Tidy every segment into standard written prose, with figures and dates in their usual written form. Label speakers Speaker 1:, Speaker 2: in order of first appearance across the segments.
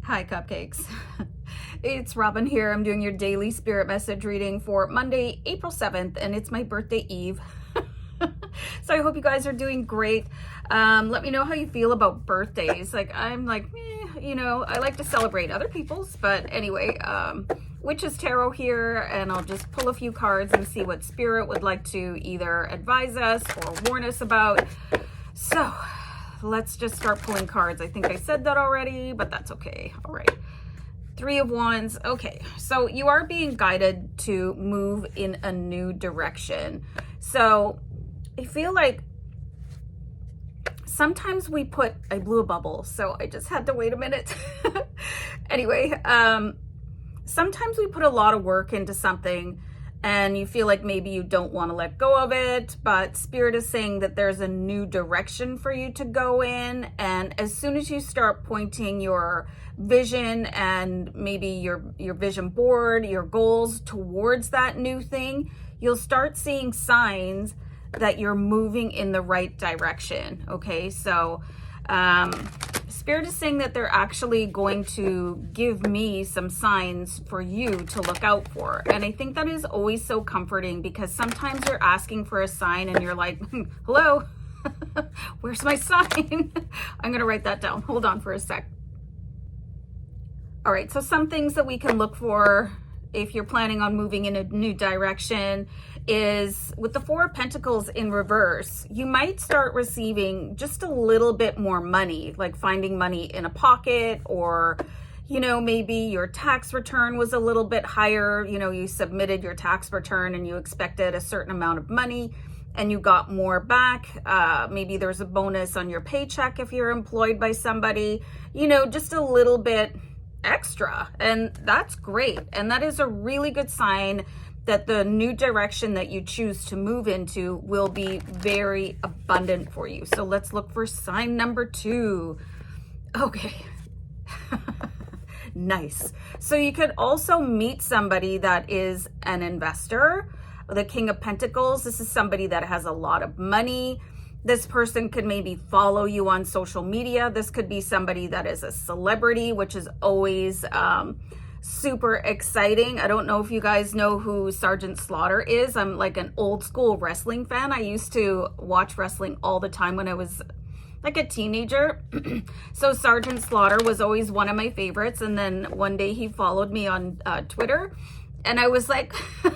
Speaker 1: Hi, cupcakes. It's Robin here. I'm doing your daily spirit message reading for Monday, April 7th, and it's my birthday eve. So I hope you guys are doing great. Let me know how you feel about birthdays. I'm like, I like to celebrate other people's, but anyway, Witch's Tarot here, and I'll just pull a few cards and see what spirit would like to either advise us or warn us about. So let's just start pulling cards. I think I said that already, but that's okay. All right. Three of Wands. Okay, so you are being guided to move in a new direction. So I feel like sometimes we put, I blew a bubble, so I just had to wait a minute. Anyway, sometimes we put a lot of work into something and you feel like maybe you don't want to let go of it, but Spirit is saying that there's a new direction for you to go in. And as soon as you start pointing your vision and maybe your vision board, your goals towards that new thing, you'll start seeing signs that you're moving in the right direction. Okay, so Spirit is saying that they're actually going to give me some signs for you to look out for. And I think that is always so comforting, because sometimes you're asking for a sign and you're like, hello, where's my sign? I'm going to write that down. Hold on for a sec. All right, so some things that we can look for if you're planning on moving in a new direction is with the Four of Pentacles in reverse, you might start receiving just a little bit more money, like finding money in a pocket, or, maybe your tax return was a little bit higher. You submitted your tax return and you expected a certain amount of money and you got more back. Maybe there's a bonus on your paycheck if you're employed by somebody, just a little bit extra, and that's great. And that is a really good sign that the new direction that you choose to move into will be very abundant for you. So let's look for sign number 2. Okay. Nice. So you could also meet somebody that is an investor. The King of Pentacles, this is somebody that has a lot of money. This person could maybe follow you on social media. This could be somebody that is a celebrity, which is always super exciting. I don't know if you guys know who Sergeant Slaughter is. I'm like an old school wrestling fan. I used to watch wrestling all the time when I was like a teenager. So Sergeant Slaughter was always one of my favorites. And then one day he followed me on Twitter and I was like, woo!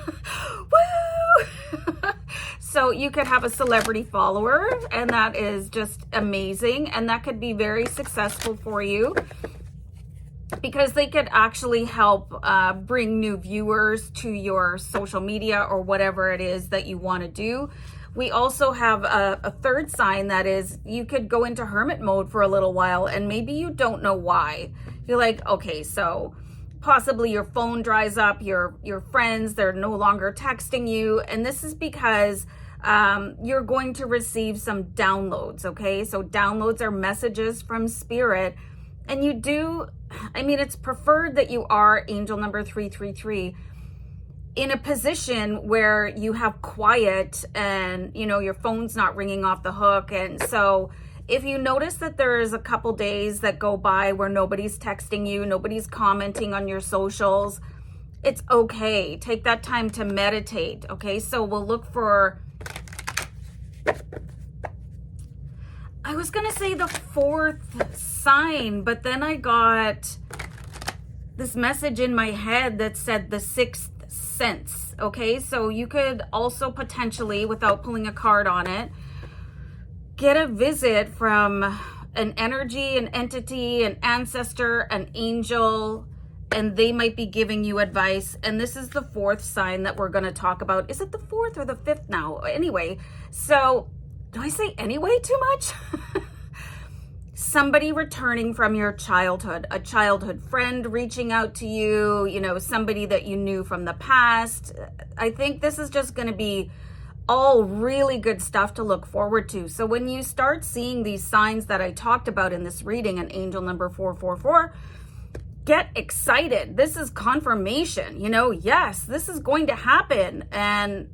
Speaker 1: So you could have a celebrity follower, and that is just amazing. And that could be very successful for you, because they could actually help bring new viewers to your social media or whatever it is that you want to do. We also have a third sign, that is you could go into hermit mode for a little while and maybe you don't know why. You're like, okay, so possibly your phone dries up, your friends, they're no longer texting you. And this is because you're going to receive some downloads, okay? So downloads are messages from Spirit. And you do, it's preferred that you are angel number 333 in a position where you have quiet and, your phone's not ringing off the hook. And so if you notice that there's a couple days that go by where nobody's texting you, nobody's commenting on your socials, it's okay. Take that time to meditate, okay? So we'll look for, I was going to say the 4th sign, but then I got this message in my head that said the 6th sense, okay? So you could also potentially, without pulling a card on it, get a visit from an energy, an entity, an ancestor, an angel, and they might be giving you advice. And this is the 4th sign that we're going to talk about. Is it the 4th or the 5th now? Anyway, so do I say anyway too much? Somebody returning from your childhood, a childhood friend reaching out to you, somebody that you knew from the past. I think this is just going to be all really good stuff to look forward to. So when you start seeing these signs that I talked about in this reading, an angel number 444, get excited. This is confirmation, yes, this is going to happen. And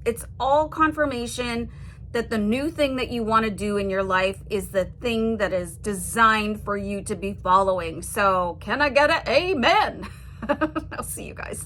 Speaker 1: it's all confirmation that the new thing that you want to do in your life is the thing that is designed for you to be following. So can I get an amen? I'll see you guys.